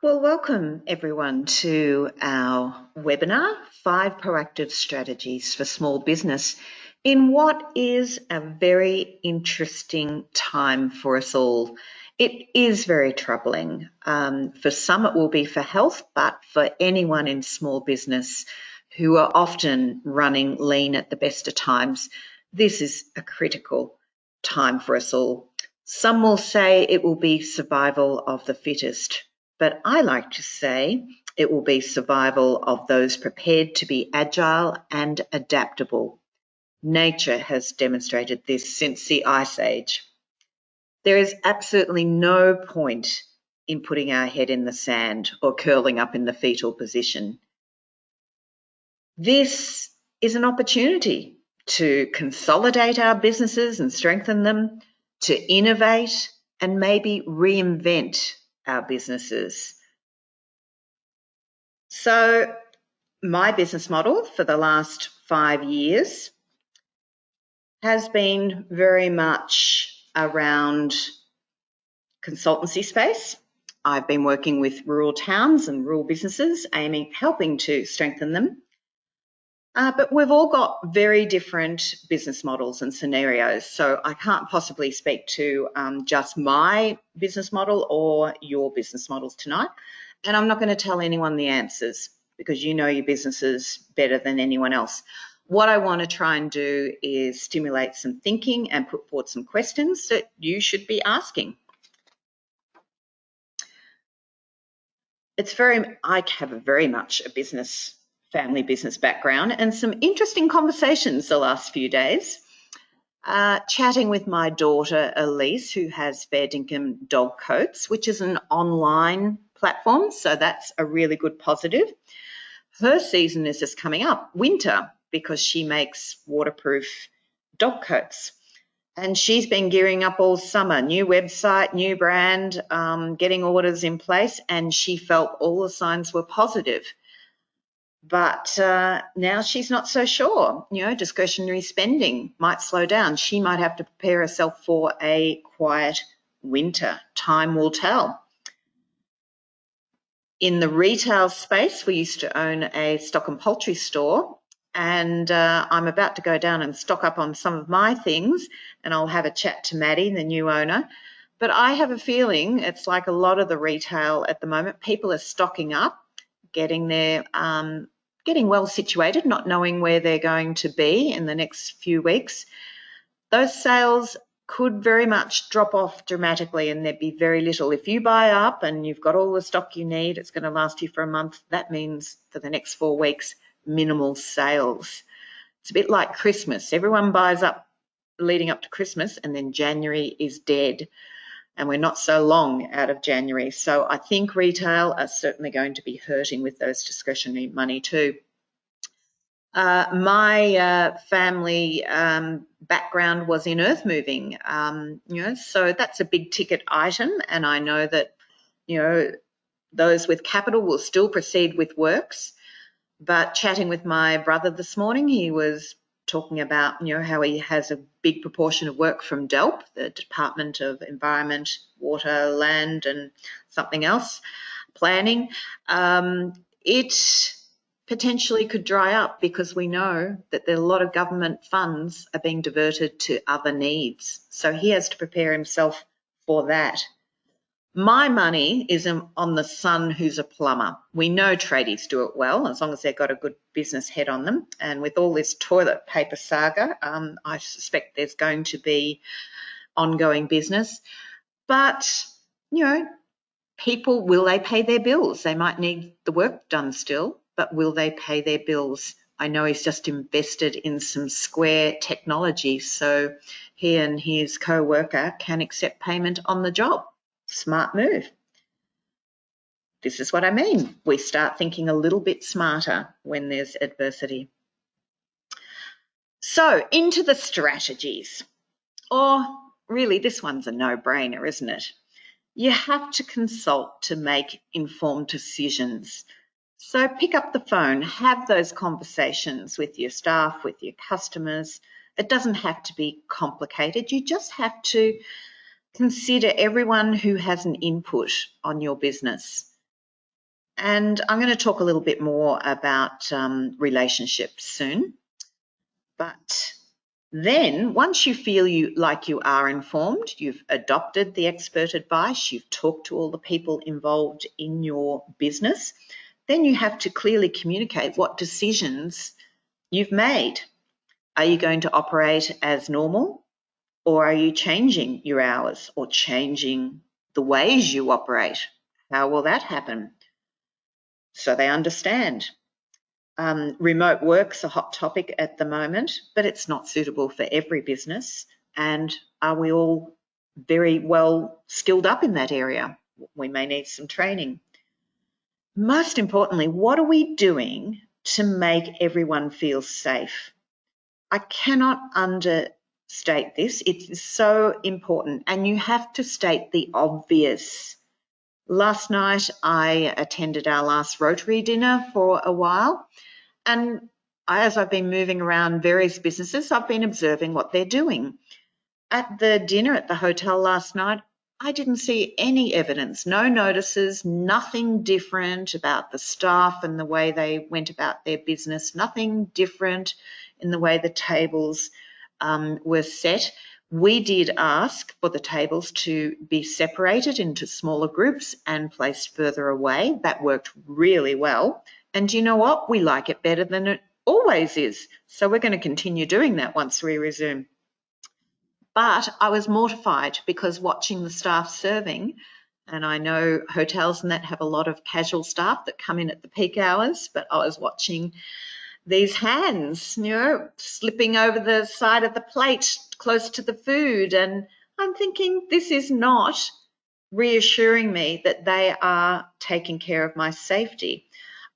Well, welcome everyone to our webinar, 5 Proactive Strategies for Small Business, in what is a very interesting time for us all. It is very troubling. For some it will be for health, but for anyone in small business who are often running lean at the best of times, this is a critical time for us all. Some will say it will be survival of the fittest, but I like to say it will be survival of those prepared to be agile and adaptable. Nature has demonstrated this since the Ice Age. There is absolutely no point in putting our head in the sand or curling up in the fetal position. This is an opportunity to consolidate our businesses and strengthen them, to innovate and maybe reinvent our businesses. So my business model for the last 5 years has been very much around consultancy space. I've been working with rural towns and rural businesses, helping to strengthen them. But we've all got very different business models and scenarios, so I can't possibly speak to just my business model or your business models tonight. And I'm not going to tell anyone the answers because you know your businesses better than anyone else. What I want to try and do is stimulate some thinking and put forward some questions that you should be asking. I have very much a family business background and some interesting conversations the last few days. Chatting with my daughter Elise, who has Fair Dinkum Dog Coats, which is an online platform, so that's a really good positive. Her season is just coming up, winter, because she makes waterproof dog coats. And she's been gearing up all summer, new website, new brand, getting orders in place, and she felt all the signs were positive. But now she's not so sure. Discretionary spending might slow down. She might have to prepare herself for a quiet winter. Time will tell. In the retail space, we used to own a stock and poultry store, and I'm about to go down and stock up on some of my things, and I'll have a chat to Maddie, the new owner. But I have a feeling it's like a lot of the retail at the moment. People are stocking up, getting well situated, not knowing where they're going to be in the next few weeks. Those sales could very much drop off dramatically and there'd be very little. If you buy up and you've got all the stock you need, it's going to last you for a month. That means for the next 4 weeks, minimal sales. It's a bit like Christmas. Everyone buys up leading up to Christmas and then January is dead. And we're not so long out of January. So I think retail are certainly going to be hurting with those discretionary money too. My family background was in earth moving, so that's a big ticket item. And I know that, those with capital will still proceed with works. But chatting with my brother this morning, he was talking about, how he has a big proportion of work from DELP, the Department of Environment, Water, Land and something else, planning. It potentially could dry up because we know that a lot of government funds are being diverted to other needs. So he has to prepare himself for that. My money is on the son who's a plumber. We know tradies do it well as long as they've got a good business head on them. And with all this toilet paper saga, I suspect there's going to be ongoing business. But, people, will they pay their bills? They might need the work done still, but will they pay their bills? I know he's just invested in some Square technology, so he and his co-worker can accept payment on the job. Smart move. This is what I mean. We start thinking a little bit smarter when there's adversity. So into the strategies. Or really, this one's a no-brainer, isn't it? You have to consult to make informed decisions. So pick up the phone, have those conversations with your staff, with your customers. It doesn't have to be complicated. You just have to consider everyone who has an input on your business. And I'm going to talk a little bit more about relationships soon. But then once you feel like you are informed, you've adopted the expert advice, you've talked to all the people involved in your business, then you have to clearly communicate what decisions you've made. Are you going to operate as normal, or are you changing your hours or changing the ways you operate? How will that happen? So they understand. Remote work's a hot topic at the moment, but it's not suitable for every business. And are we all very well skilled up in that area? We may need some training. Most importantly, what are we doing to make everyone feel safe? I cannot understate this. It is so important, and you have to state the obvious. Last night, I attended our last Rotary dinner for a while, and as I've been moving around various businesses, I've been observing what they're doing. At the dinner at the hotel last night, I didn't see any evidence, no notices, nothing different about the staff and the way they went about their business, nothing different in the way the tables were set. We did ask for the tables to be separated into smaller groups and placed further away. That worked really well. And you know what? We like it better than it always is. So we're going to continue doing that once we resume. But I was mortified because watching the staff serving, and I know hotels and that have a lot of casual staff that come in at the peak hours, but I was watching these hands, slipping over the side of the plate close to the food. And I'm thinking, this is not reassuring me that they are taking care of my safety.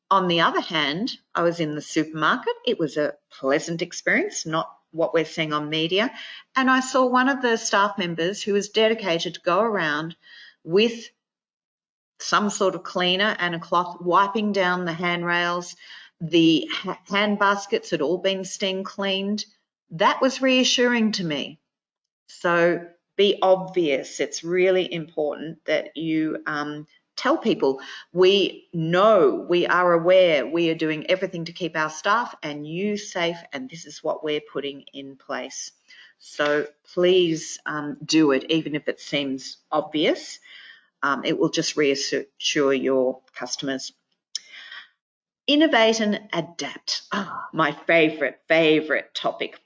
On the other hand, I was in the supermarket. It was a pleasant experience, not what we're seeing on media. And I saw one of the staff members who was dedicated to go around with some sort of cleaner and a cloth, wiping down the handrails. The hand baskets had all been steam cleaned. That was reassuring to me. So be obvious. It's really important that you tell people, we know, we are aware, we are doing everything to keep our staff and you safe, and this is what we're putting in place. So please do it, even if it seems obvious. It will just reassure your customers. Innovate and adapt. Oh, my favourite topic.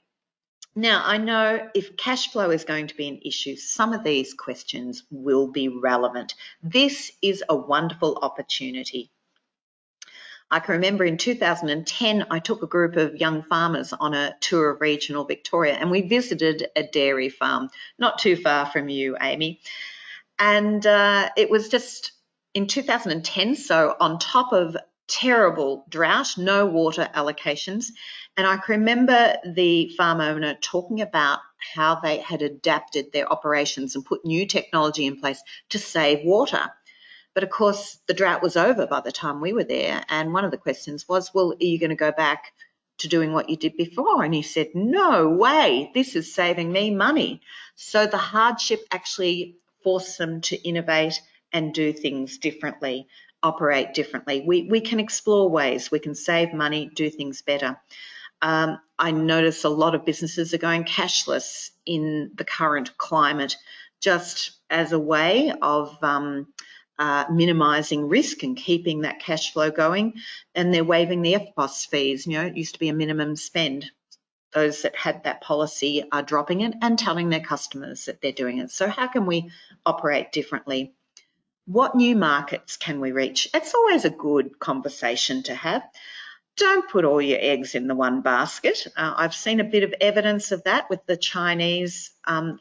Now, I know if cash flow is going to be an issue, some of these questions will be relevant. This is a wonderful opportunity. I can remember in 2010, I took a group of young farmers on a tour of regional Victoria, and we visited a dairy farm, not too far from you, Amy. And it was just in 2010, so on top of terrible drought, no water allocations. And I can remember the farm owner talking about how they had adapted their operations and put new technology in place to save water. But of course, the drought was over by the time we were there. And one of the questions was, well, are you going to go back to doing what you did before? And he said, no way, this is saving me money. So the hardship actually forced them to innovate and do things differently, operate differently. We can explore ways, we can save money, do things better. I notice a lot of businesses are going cashless in the current climate, just as a way of minimising risk and keeping that cash flow going. And they're waiving the FPOS fees. It used to be a minimum spend. Those that had that policy are dropping it and telling their customers that they're doing it. So how can we operate differently? What new markets can we reach? It's always a good conversation to have. Don't put all your eggs in the one basket. I've seen a bit of evidence of that with the Chinese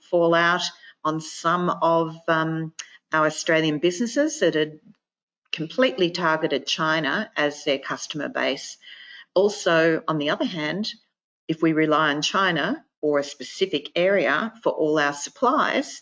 fallout on some of our Australian businesses that had completely targeted China as their customer base. Also, on the other hand, if we rely on China or a specific area for all our supplies,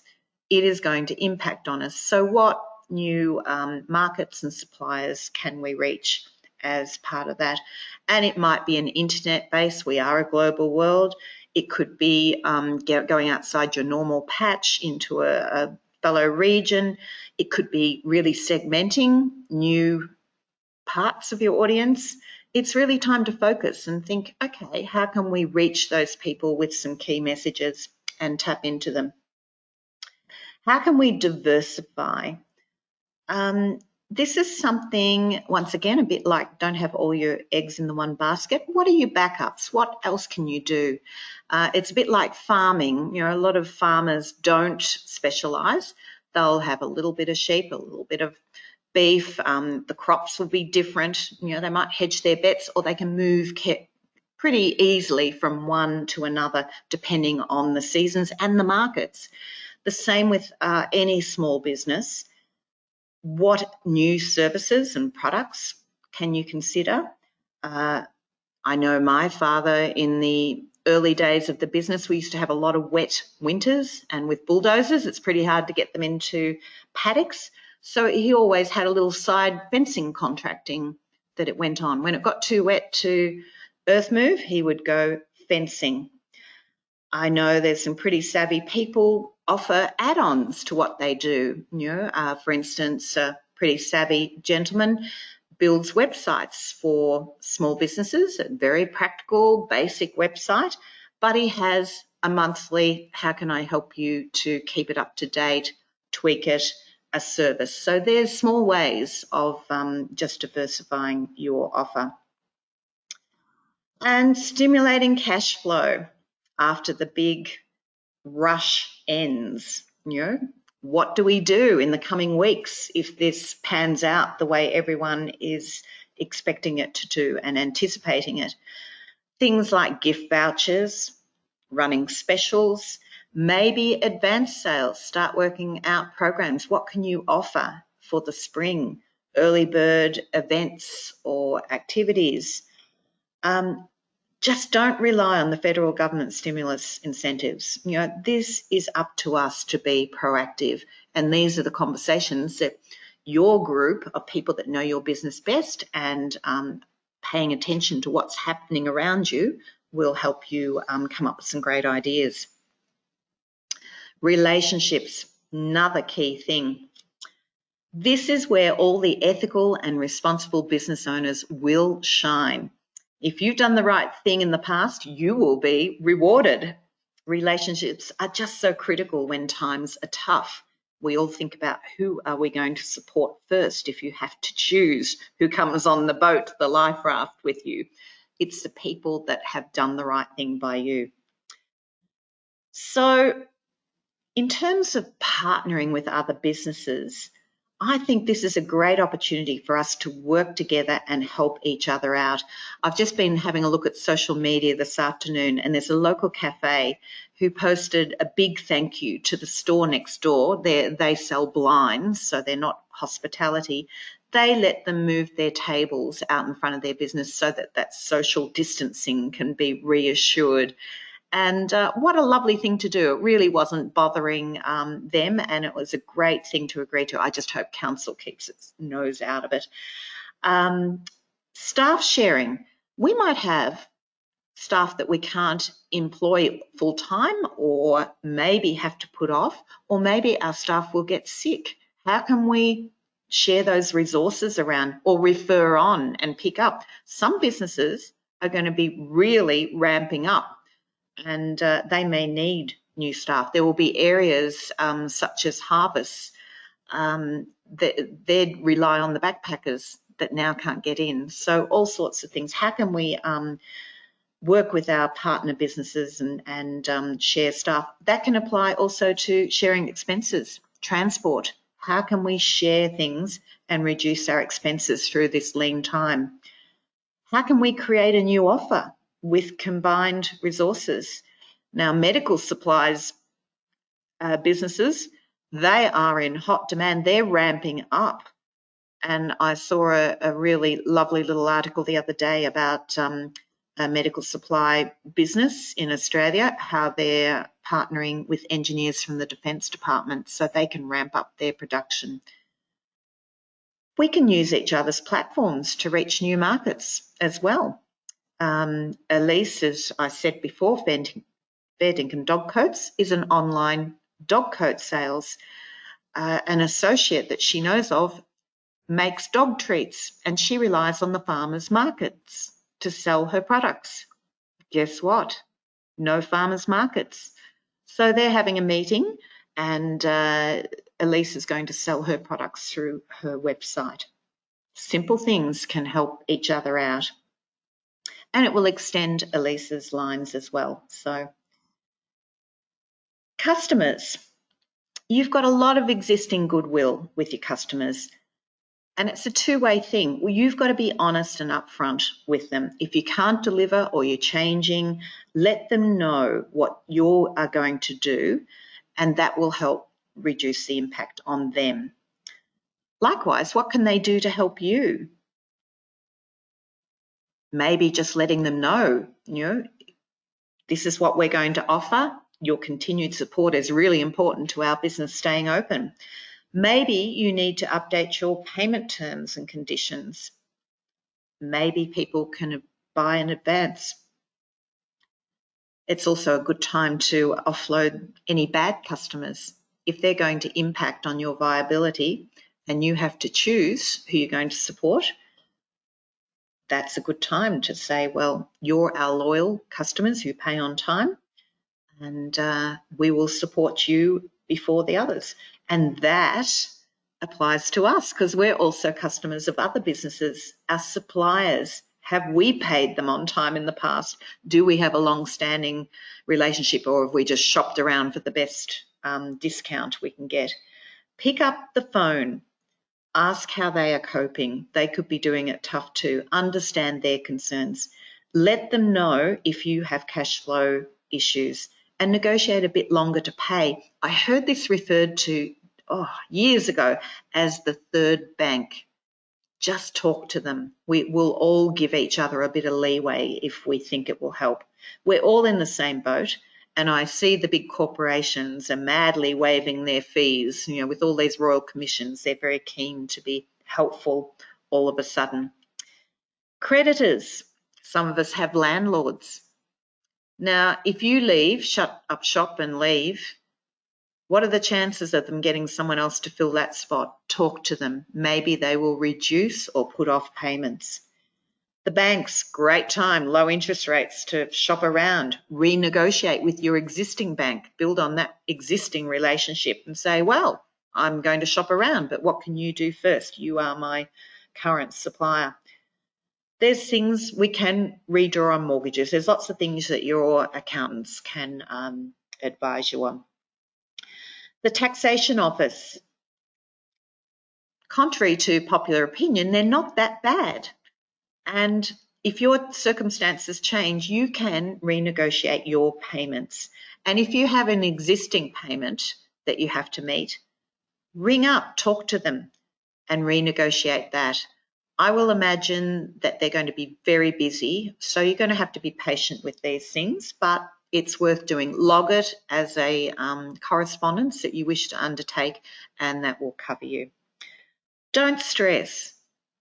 it is going to impact on us. So what new markets and suppliers can we reach as part of that? And it might be an internet base. We are a global world. It could be going outside your normal patch into a fellow region. It could be really segmenting new parts of your audience, it's really time to focus and think, okay, how can we reach those people with some key messages and tap into them? How can we diversify? This is something, once again, a bit like don't have all your eggs in the one basket. What are your backups? What else can you do? It's a bit like farming. You know, a lot of farmers don't specialise. They'll have a little bit of sheep, a little bit of beef. The crops will be different. You know, they might hedge their bets, or they can move pretty easily from one to another depending on the seasons and the markets. The same with any small business. What new services and products can you consider? I know my father, in the early days of the business, we used to have a lot of wet winters, and with bulldozers, it's pretty hard to get them into paddocks. So he always had a little side fencing contracting that it went on. When it got too wet to earth move, he would go fencing. I know there's some pretty savvy people offer add-ons to what they do. You know, for instance, a pretty savvy gentleman builds websites for small businesses, a very practical, basic website, but he has a monthly, how can I help you to keep it up to date, tweak it, a service. So there's small ways of just diversifying your offer. And stimulating cash flow after the big rush ends. You know, what do we do in the coming weeks if this pans out the way everyone is expecting it to do and anticipating it? Things like gift vouchers, running specials, maybe advanced sales. Start working out programs. What can you offer for the spring? Early bird events or activities. Just don't rely on the federal government stimulus incentives. You know, this is up to us to be proactive. And these are the conversations that your group of people that know your business best and paying attention to what's happening around you will help you come up with some great ideas. Relationships, another key thing. This is where all the ethical and responsible business owners will shine. If you've done the right thing in the past, you will be rewarded. Relationships are just so critical when times are tough. We all think about who are we going to support first if you have to choose who comes on the boat, the life raft with you. It's the people that have done the right thing by you. So in terms of partnering with other businesses, I think this is a great opportunity for us to work together and help each other out. I've just been having a look at social media this afternoon, and there's a local cafe who posted a big thank you to the store next door. They sell blinds, so they're not hospitality. They let them move their tables out in front of their business so that that social distancing can be reassured. And what a lovely thing to do. It really wasn't bothering them, and it was a great thing to agree to. I just hope council keeps its nose out of it. Staff sharing. We might have staff that we can't employ full-time, or maybe have to put off, or maybe our staff will get sick. How can we share those resources around or refer on and pick up? Some businesses are going to be really ramping up, and they may need new staff. There will be areas such as harvests that they'd rely on the backpackers that now can't get in. So all sorts of things. How can we work with our partner businesses and share staff? That can apply also to sharing expenses, transport. How can we share things and reduce our expenses through this lean time? How can we create a new offer with combined resources? Now, medical supplies businesses, they are in hot demand. They're ramping up. And I saw a really lovely little article the other day about a medical supply business in Australia, how they're partnering with engineers from the Defence Department so they can ramp up their production. We can use each other's platforms to reach new markets as well. Elise, as I said before, Bedding Dog Coats is an online dog coat sales. An associate that she knows of makes dog treats and she relies on the farmers' markets to sell her products. Guess what? No farmers' markets. So they're having a meeting and Elise is going to sell her products through her website. Simple things can help each other out. And it will extend Elise's lines as well. So customers. You've got a lot of existing goodwill with your customers. And it's a two-way thing. Well, you've got to be honest and upfront with them. If you can't deliver or you're changing, let them know what you are going to do, and that will help reduce the impact on them. Likewise, what can they do to help you? Maybe just letting them know, this is what we're going to offer. Your continued support is really important to our business staying open. Maybe you need to update your payment terms and conditions. Maybe people can buy in advance. It's also a good time to offload any bad customers. If they're going to impact on your viability and you have to choose who you're going to support, that's a good time to say, well, you're our loyal customers who pay on time, and we will support you before the others. And that applies to us because we're also customers of other businesses. Our suppliers, have we paid them on time in the past? Do we have a long-standing relationship, or have we just shopped around for the best discount we can get? Pick up the phone. Ask how they are coping. They could be doing it tough too. Understand their concerns. Let them know if you have cash flow issues and negotiate a bit longer to pay. I heard this referred to years ago as the third bank. Just talk to them. We will all give each other a bit of leeway if we think it will help. We're all in the same boat, and I see the big corporations are madly waiving their fees. With all these royal commissions, they're very keen to be helpful all of a sudden. Creditors. Some of us have landlords. Now, if you leave, shut up shop and leave, what are the chances of them getting someone else to fill that spot? Talk to them. Maybe they will reduce or put off payments. The banks, great time, low interest rates to shop around. Renegotiate with your existing bank. Build on that existing relationship and say, well, I'm going to shop around, but what can you do first? You are my current supplier. There's things we can redraw on mortgages. There's lots of things that your accountants can advise you on. The taxation office, contrary to popular opinion, they're not that bad. And if your circumstances change, you can renegotiate your payments. And if you have an existing payment that you have to meet, ring up, talk to them and renegotiate that. I will imagine that they're going to be very busy, so you're going to have to be patient with these things, but it's worth doing. Log it as a correspondence that you wish to undertake, and that will cover you. Don't stress.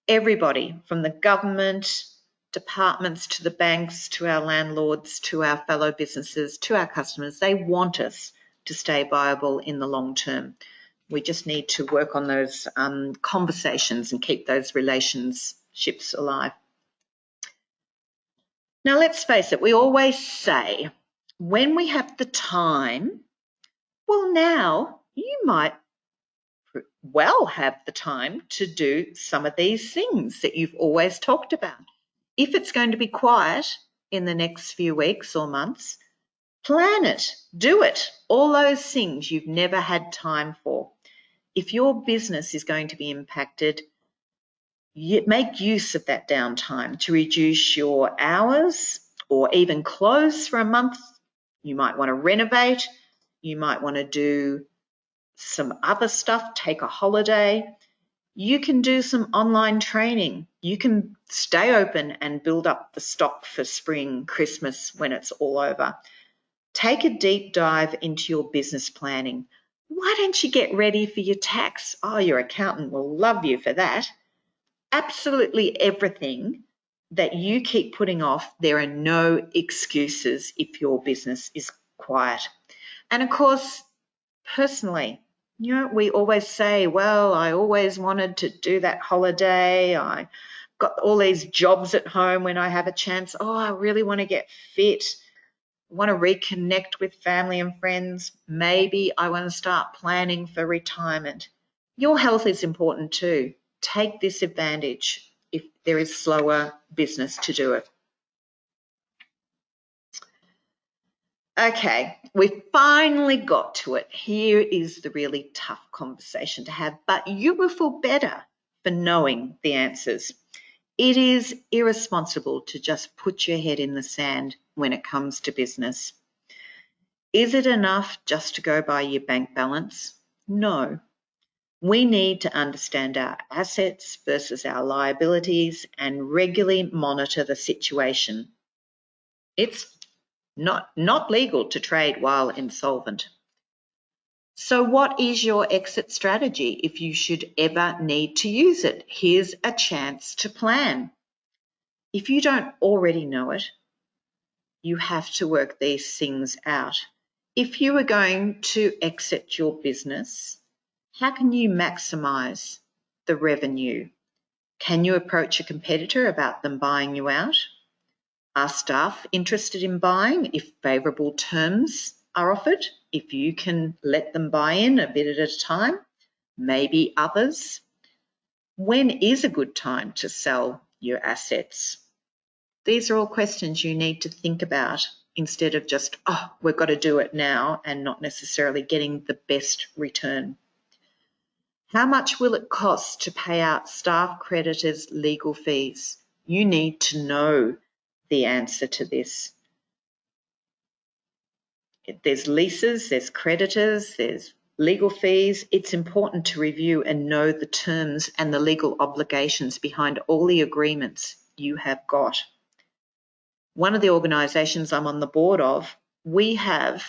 Everybody, from the government, departments, to the banks, to our landlords, to our fellow businesses, to our customers, they want us to stay viable in the long term. We just need to work on those conversations and keep those relationships alive. Now, let's face it, we always say, when we have the time, well, now you might well have the time to do some of these things that you've always talked about. If it's going to be quiet in the next few weeks or months, plan it, do it, all those things you've never had time for. If your business is going to be impacted, make use of that downtime to reduce your hours or even close for a month. You might want to renovate. You might want to do some other stuff, take a holiday. You can do some online training. You can stay open and build up the stock for spring, Christmas, when it's all over. Take a deep dive into your business planning. Why don't you get ready for your tax? Oh, your accountant will love you for that. Absolutely everything that you keep putting off, there are no excuses if your business is quiet. And of course, personally, You know, we always say, well, I always wanted to do that holiday. I got all these jobs at home when I have a chance. Oh, I really want to get fit. I want to reconnect with family and friends. Maybe I want to start planning for retirement. Your health is important too. Take this advantage if there is slower business to do it. Okay, we finally got to it. Here is the really tough conversation to have, but you will feel better for knowing the answers. It is irresponsible to just put your head in the sand when it comes to business. Is it enough just to go by your bank balance? No. We need to understand our assets versus our liabilities and regularly monitor the situation. It's not legal to trade while insolvent. So what is your exit strategy if you should ever need to use it? Here's a chance to plan. If you don't already know it, you have to work these things out. If you are going to exit your business, how can you maximize the revenue? Can you approach a competitor about them buying you out? Are staff interested in buying if favourable terms are offered? If you can let them buy in a bit at a time, maybe others? When is a good time to sell your assets? These are all questions you need to think about instead of just, oh, we've got to do it now and not necessarily getting the best return. How much will it cost to pay out staff creditors' legal fees? You need to know the answer to this. There's leases, there's creditors, there's legal fees. It's important to review and know the terms and the legal obligations behind all the agreements you have got. One of the organisations I'm on the board of, we have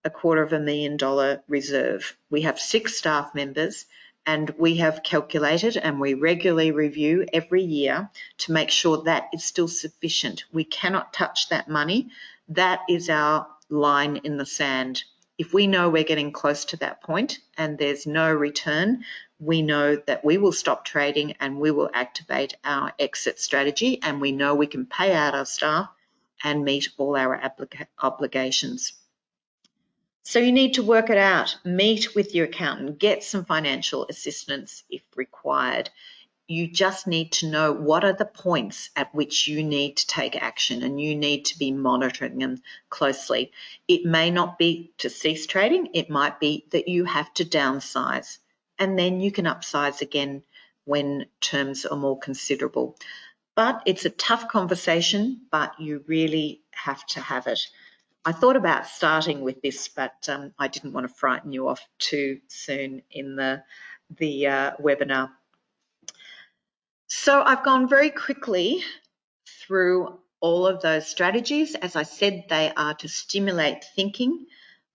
a $250,000 reserve. We have 6 staff members and we have calculated and we regularly review every year to make sure that is still sufficient. We cannot touch that money. That is our line in the sand. If we know we're getting close to that point and there's no return, we know that we will stop trading and we will activate our exit strategy, and we know we can pay out our staff and meet all our obligations. So you need to work it out, meet with your accountant, get some financial assistance if required. You just need to know what are the points at which you need to take action, and you need to be monitoring them closely. It may not be to cease trading, it might be that you have to downsize, and then you can upsize again when terms are more considerable. But it's a tough conversation, but you really have to have it. I thought about starting with this, but I didn't want to frighten you off too soon in the webinar. So I've gone very quickly through all of those strategies. As I said, they are to stimulate thinking.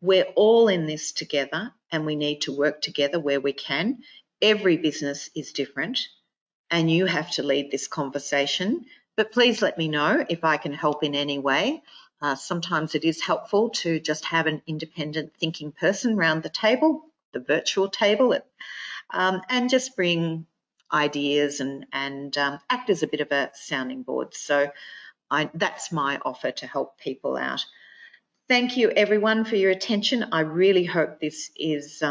We're all in this together and we need to work together where we can. Every business is different and you have to lead this conversation. But please let me know if I can help in any way. Sometimes it is helpful to just have an independent thinking person around the table, the virtual table, and just bring ideas and act as a bit of a sounding board. So that's my offer to help people out. Thank you everyone for your attention. I really hope this is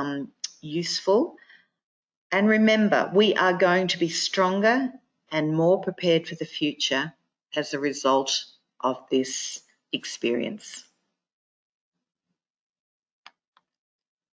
useful. And remember, we are going to be stronger and more prepared for the future as a result of this experience.